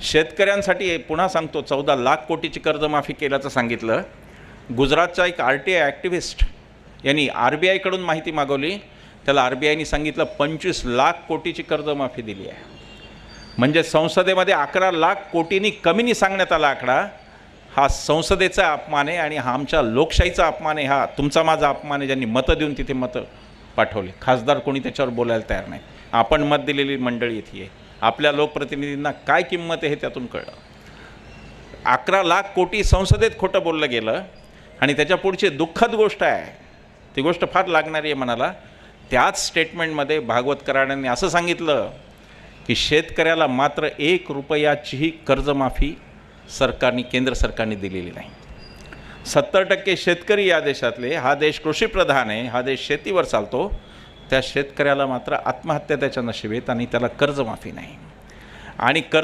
शेतकऱ्यांसाठी पुन्हा सांगतो 14 लाख कोटीची कर्जमाफी केल्याचं सांगितलं। गुजरातचा एक RTI ॲक्टिव्हिस्ट यांनी RBIकडून माहिती मागवली, त्याला RBIने सांगितलं 25 लाख कोटीची कर्जमाफी दिली आहे। म्हणजे संसदेमध्ये 11 लाख कोटींनी कमीनी सांगण्यात आला आकडा। हा संसदेचा अपमान आहे आणि हा आमच्या लोकशाहीचा अपमान आहे, हा तुमचा माझा अपमान आहे, ज्यांनी मतं देऊन तिथे मतं पाठवली। खासदार कोणी त्याच्यावर बोलायला तयार नाही। आपण मत दिलेली मंडळी इथे आहे, आपल्या लोकप्रतिनिधींना काय किंमत आहे हे त्यातून कळलं। 11 लाख कोटी संसदेत खोटं बोललं गेलं आणि त्याच्या पुढची दुःखद गोष्ट आहे, ती गोष्ट फार लागणारी आहे मनाला। त्याच स्टेटमेंटमध्ये भागवत कराडांनी असं सांगितलं की शेतकऱ्याला मात्र 1 रुपयाचीही कर्जमाफी सरकारने, केंद्र सरकारने दिलेली नाही। 70% शेतकरी या देशातले, हा देश कृषीप्रधान आहे, हा देश शेतीवर चालतो, त्या शेतकऱ्याला मात्र आत्महत्या त्याच्या नशिबेत आणि त्याला कर्जमाफी नाही। आणि